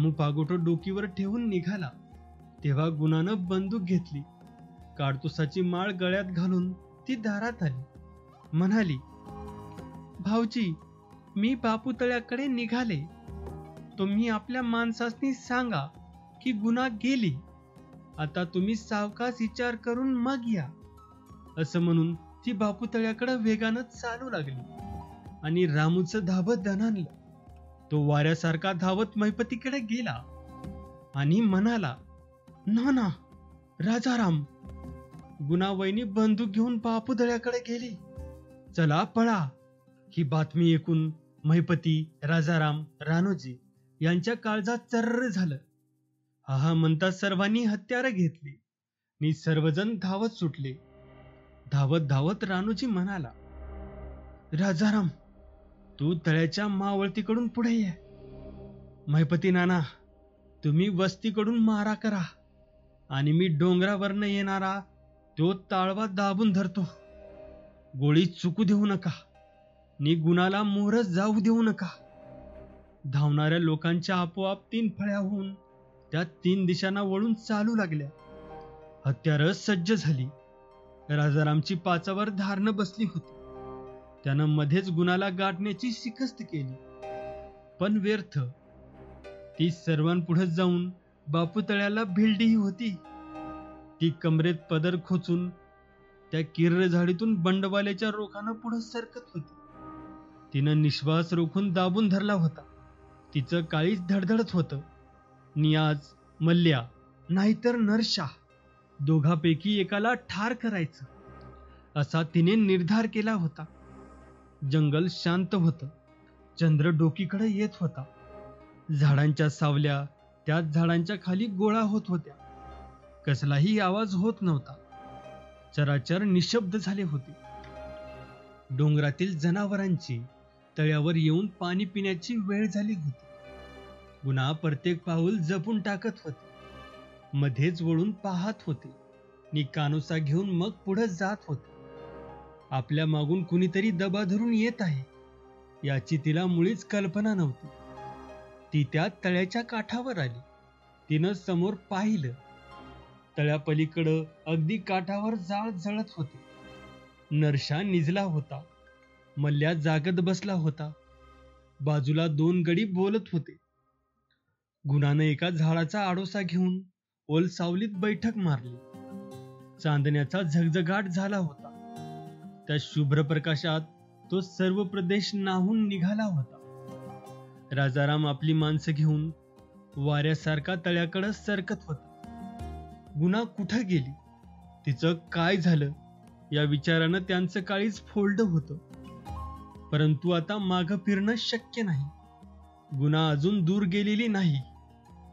रामू पागोटो डोकीवर ठेवून निघाला तेव्हा गुणानं बंदूक घेतली. काडतुसाची माळ गळ्यात घालून ती दारात आली. म्हणाली, भाऊजी, मी बापू तळ्याकडे निघाले. तुम्ही आपल्या माणसांनी सांगा की गुन्हा गेली. आता तुम्ही सावकाश विचार करून मग या. असं म्हणून ती बापू तळ्याकडे वेगानं चालू लागली आणि रामूचं धावत दणाणलं. तो वाऱ्यासारखा धावत महिपतीकडे गेला आणि म्हणाला, ना राजाराम. गुणावैनी बंदूक घेऊन बापू तळ्याकडे गेली. चला पळा. ही बातमी ऐकून महिपती, राजाराम, रानोजी यांच्या काळजात चर्र झालं. हा म्हणता सर्वांनी हत्यारं घेतली आणि सर्वजण धावत सुटले. धावत धावत रानोजी म्हणाला, राजाराम, तू तळ्याच्या मावळतीकडून पुढे ये. महिपती नाना, तुम्ही वस्तीकडून मारा करा आणि मी डोंगरावरनं येणारा तो ताळवा दाबून धरतो. गोळी चुकू देऊ नका नि गुणाला मोहरच जाऊ देऊ नका. धावणाऱ्या लोकांच्या आपोआप 3 फळ्या होऊन त्या 3 दिशांना वळून चालू लागल्या. हत्यारं सज्ज झाली. राजारामची पाचावर धारणं बसली होती. त्यानं मध्येच गुणाला गाठण्याची शिकस्त केली, पण व्यर्थ. ती सर्वांपुढे जाऊन बापू तळ्याला भिडलीही होती. ती कमरेत पदर खोचून त्या किर्र झाडीतून बंडवाल्याच्या रोखानं पुढे सरकत होती. तिनं निश्वास रोखून दाबून धरला होता. तिचं काळीच धडधडत होतं. नियाज, मल्ल्या नाहीतर नरशा, दोघांपैकी एकाला ठार करायचं असा तिने निर्धार केला होता. जंगल शांत होतं. चंद्र डोकीकडे येत होता. झाडांच्या सावल्या त्याच झाडांच्या खाली गोळा होत होत्या. कसलाही आवाज होत नव्हता. चराचर निशब्द झाले होते. डोंगरातील जनावरांची तळ्यावर येऊन पाणी पिण्याची वेळ झाली होती. गुन्हा प्रत्येक पाऊल जपून टाकत होते. मध्येच वळून पाहत होते नि कानोसा घेऊन मग पुढे जात होते. आपल्या मागून कुणीतरी दबा धरून येत आहे याची तिला मुळीच कल्पना नव्हती. ती त्या तळ्याच्या काठावर आली. तिनं समोर पाहिलं. तळ्यापलीकडं अगदी काठावर जाळ जळत होते. नरशा निजला होता. मल्ल्या जागत बसला होता. बाजूला 2 गडी बोलत होते. गुणानं एका झाडाचा आडोसा घेऊन ओल सावलीत बैठक मारली. चांदण्याचा झगझगाट झाला होता. त्या शुभ्र प्रकाशात तो सर्व प्रदेश न्हाऊन निघाला होता. राजाराम आपली माणसं घेऊन वाऱ्यासारखा तळ्याकडे सरकत होता. गुन्हा कुठं गेली, तिचं काय झालं या विचारानं त्यांचं काळीच फोल्ड होतं. परंतु आता मागं फिरणं शक्य नाही. गुन्हा अजून दूर गेलेली नाही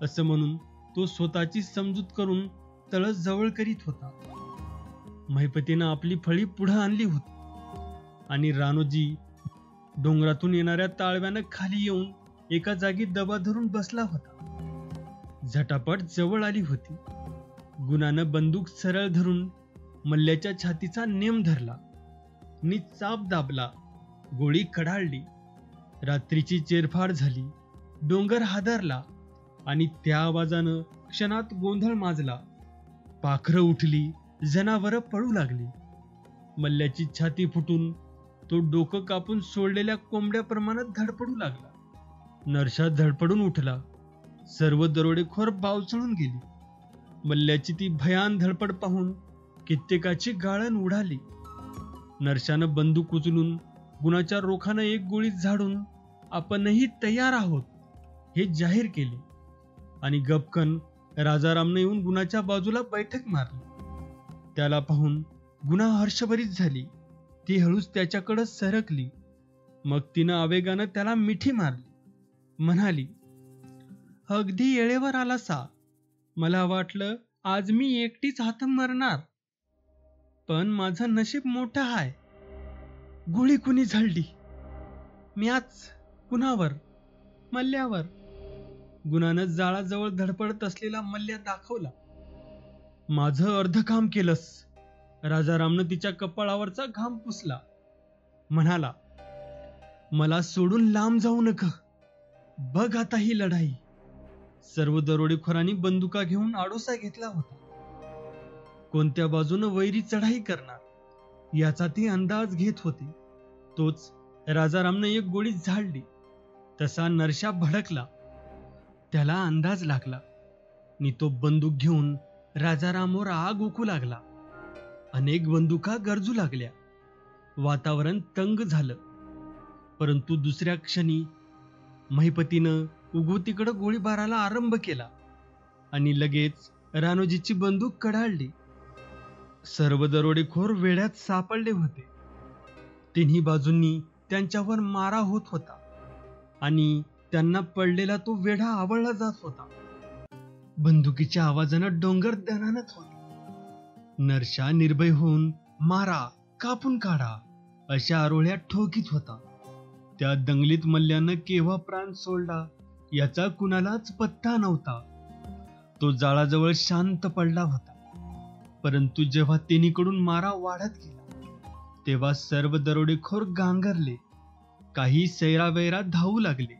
असं म्हणून तो स्वतःची समजूत करून तळ जवळ करीत होता. महिपतीनं आपली फळी पुढं आणली होती आणि रानोजी डोंगरातून येणाऱ्या ताळव्यानं खाली येऊन एका जागी दबा धरून बसला होता. झटापट जवळ आली होती. गुणानं बंदूक सरळ धरून मल्ल्याच्या छातीचा नेम धरला नि चाप दाबला. गोळी कडाळली. रात्रीची चेरफाड झाली. डोंगर हादरला आणि त्या आवाजानं क्षणात गोंधळ माजला. पाखरं उठली. जनावरं पळू लागली. मल्ल्याची छाती फुटून तो डोकं कापून सोडलेल्या कोंबड्याप्रमाणे धडपडू लागला. नरशा धडपडून उठला. सर्व दरोडेखोर बावचळून गेली. मल्ल्याची ती भयान धडपड पाहून कित्येकाची गाळण उडाली. नरशानं बंदूक उचलून गुणाच्या रोखानं एक गोळी झाडून आपणही तयार आहोत हे जाहीर केले आणि गपकन राजारामने येऊन गुणाच्या बाजूला बैठक मारली. त्याला पाहून गुणा हर्षभरीत झाली. ती हळूच त्याच्याकडे सरकली. मग तिनं आवेगानं त्याला मिठी मारली. म्हणाली, अगदी येळेवर आलासा. मला वाटलं आज मी एकटीच हात मरणार, पण माझं नशीब मोठं आहे. गोळी कुणी झाडली? म्याच. कुणावर? मल्ल्यावर. गुणानं जाळाजवळ धडपडत असलेला मल्ल्या दाखवला. माझं अर्ध काम केलंस. राजारामनं तिच्या कपाळावरचा घाम पुसला. म्हणाला, मला सोडून लांब जाऊ नका. बघ आता ही लढाई. सर्व दरोडेखोरांनी बंदुका घेऊन आडोसा घेतला होता. कोणत्या बाजूनं वैरी चढाई करणार याचा ते अंदाज घेत होते. तोच राजारामनं एक गोळी झाडली तसा नरशा भडकला. त्याला अंदाज लागला आणि तो बंदूक घेऊन राजारामवर आग ओकू लागला. अनेक बंदुका गरजू लागल्या. वातावरण तंग झालं. परंतु दुसऱ्या क्षणी महिपतीनं उगवतीकडे गोळीबाराला आरंभ केला आणि लगेच राणोजीची बंदूक कडाळली. सर्व दरोडेखोर वेढ्यात सापडले होते. तिन्ही बाजूंनी त्यांच्यावर मारा होत होता आणि त्यांना पडलेला तो वेढा आवळला जात होता. बंदुकीच्या आवाजानं डोंगर दणाणत होते. नरशा निर्भय होऊन मारा, कापून काढा अशा आरोळ्या ठोकीत होता. त्या दंगलीत मल्ल्यानं केव्हा प्राण सोडला याचा कुणालाच पत्ता नव्हता. तो जाळाजवळ शांत पडला होता. परंतु जेव्हा तिन्हीकडून मारा वाढत गेला तेव्हा सर्व दरोडेखोर गांगरले. काही सैरावैरा धावू लागले.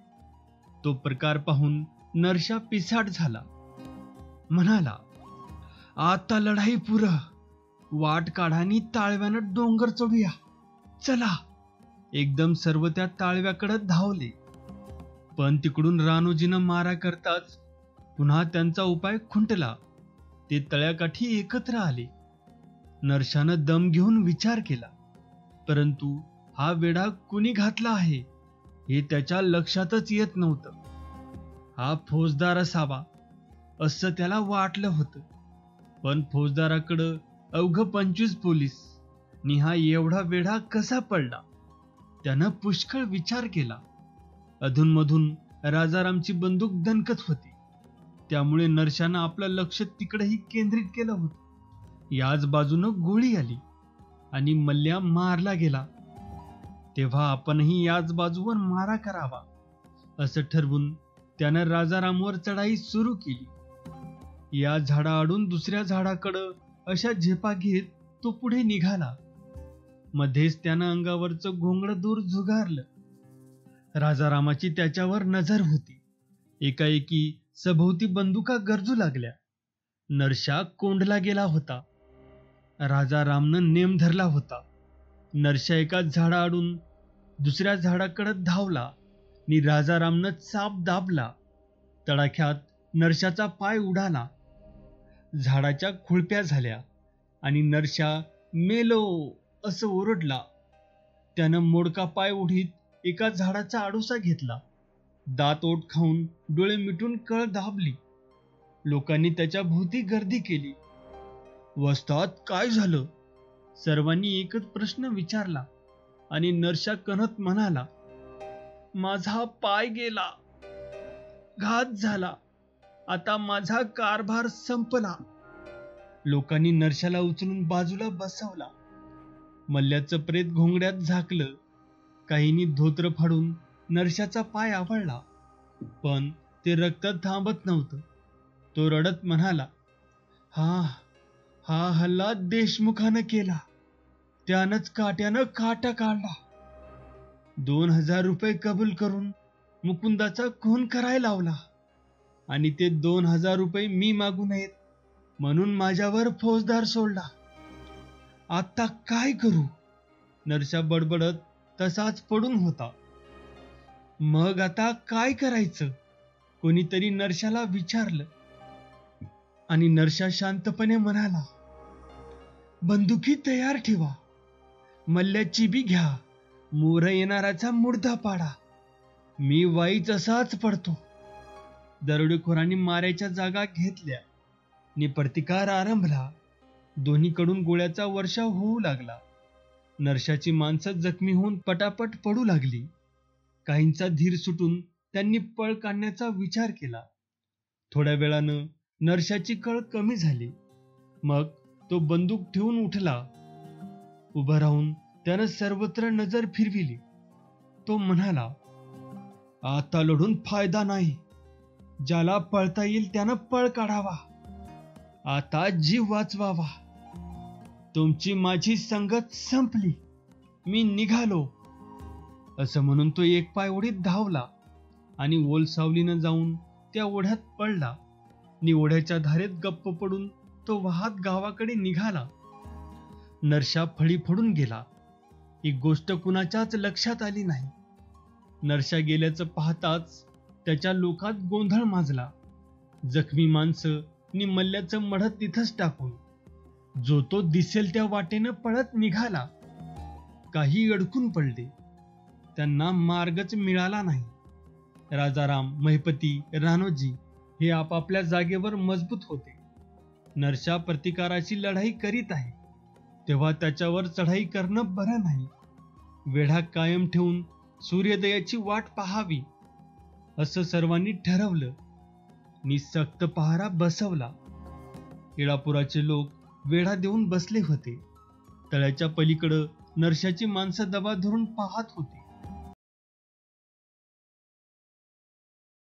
तो प्रकार पाहून नरशा पिसाट झाला. म्हणाला, आता लढाई पुरं. वाट काढानी ताळव्यानं डोंगर चढूया. चला. एकदम सर्व त्या ताळव्याकडे धावले. पण तिकडून राणोजीनं मारा करताच पुन्हा त्यांचा उपाय खुंटला. ते तळ्याकाठी एकत्र आले. नरशानं दम घेऊन विचार केला. परंतु हा वेढा कुणी घातला आहे हे त्याच्या लक्षातच येत नव्हतं. हा फौजदार असावा असं त्याला वाटलं होतं. पण फौजदाराकडं अवघं 25 पोलीस नि हा एवढा वेढा कसा पडला त्यानं पुष्कळ विचार केला. अधूनमधून राजारामची बंदूक दणकत होती. त्यामुळे नरशानं आपलं लक्ष तिकडेही केंद्रित केलं होतं. याच बाजूनं गोळी आली आणि मल्ल्या मारला गेला. तेव्हा आपणही याच बाजूवर मारा करावा असं ठरवून त्यानं राजारामवर चढाई सुरू केली. या झाडाआडून दुसऱ्या झाडाकडं अशा झेपा घेत तो पुढे निघाला. मध्येच त्यानं अंगावरचं घोंगडं दूर झुगारलं. राजारामाची त्याच्यावर नजर होती. एकाएकी सभोवती बंदुका गरजू लागल्या. नरशा कोंडला गेला होता. राजारामनं नेम धरला होता. नरशा एका झाडाआडून दुसऱ्या झाडाकडे धावला आणि राजारामनं चाप दाबला. तडाख्यात नरशाचा पाय उडाला. झाडाच्या खुळप्या झाल्या आणि नरशा मेलो असं ओरडला. त्यानं मोडका पाय ओढीत एका झाडाचा आडोसा घेतला. दात ओठ खाऊन डोळे मिटून कळ दाबली. लोकांनी त्याच्या भोवती गर्दी केली. वस्ताद काय झालं? सर्वांनी एकच प्रश्न विचारला आणि नरशा कणत म्हणाला, माझा पाय गेला. घात झाला. आता माझा कारभार संपला. लोकांनी नरशाला उचलून बाजूला बसवला. मल्ल्याचं प्रेत घोंगड्यात झाकलं. काहींनी धोत्र फाडून नरशाचा पाय आवळला. पण ते रक्त थांबत नव्हतं. तो रडत म्हणाला, हा हल्ला देशमुखानं केला. त्यानंच काट्यानं काटा काढला. 2000 रुपये कबूल करून मुकुंदाचा खून करायला लावला आणि ते 2000 रुपये मी मागू नयेत म्हणून माझ्यावर फौजदार सोडला. आता काय करू? नरशा बडबडत तसाच पडून होता. मग आता काय करायचं? कोणीतरी नरशाला विचारलं आणि नरशा शांतपणे म्हणाला, बंदुकी तयार ठेवा. मल्ल्याची बी घ्या. मोर येणाराचा मुर्दा पाडा. मी वाईच असाच पडतो. दरोडेखोरांनी माऱ्याच्या जागा घेतल्या आणि प्रतिकार आरंभला. दोन्हीकडून गोळ्याचा वर्षाव होऊ लागला. नरशाची माणसं जखमी होऊन पटापट पडू लागली. काहींचा धीर सुटून त्यांनी पळ काढण्याचा विचार केला. थोड्या वेळानं नरशाची कळ कमी झाली. मग तो बंदूक ठेवून उठला. उभं राहून त्यानं सर्वत्र नजर फिरविली. तो म्हणाला, आता लढून फायदा नाही. ज्याला पळता येईल त्यानं पळ काढावा. आता जीव वाचवावा. तुमची माझी संगत संपली. मी निघालो. असं म्हणून तो एक पाय ओढीत धावला आणि ओल सावलीनं जाऊन त्या ओढ्यात पडला नि ओढ्याच्या धारेत गप्प पडून तो वाहत गावाकडे निघाला. नरशा फळी फोडून गेला. ही गोष्ट कुणाच्याच लक्षात आली नाही. नरशा गेल्याचं पाहताच त्याच्या लोकात गोंधळ माजला. जखमी माणसं नि मल्ल्याचं मढत तिथंच टाकून जो तो दिसेल त्या वाटेनं पळत निघाला. काही अडकून पडले. त्यांना मार्गच मिळाला नाही. राजाराम, महिपती, राणोजी हे आपापल्या जागेवर मजबूत होते. नरशा प्रतिकाराची लढाई करीत आहे तेव्हा त्याच्यावर चढाई करणं बरं नाही. वेढा कायम ठेवून सूर्योदयाची वाट पाहावी असं सर्वांनी ठरवलं. नि सक्त पहारा बसवला. इळापुराचे लोक वेढा देऊन बसले होते. तळ्याच्या पलीकडं नरशाची माणसं दबा धरून पाहत होती.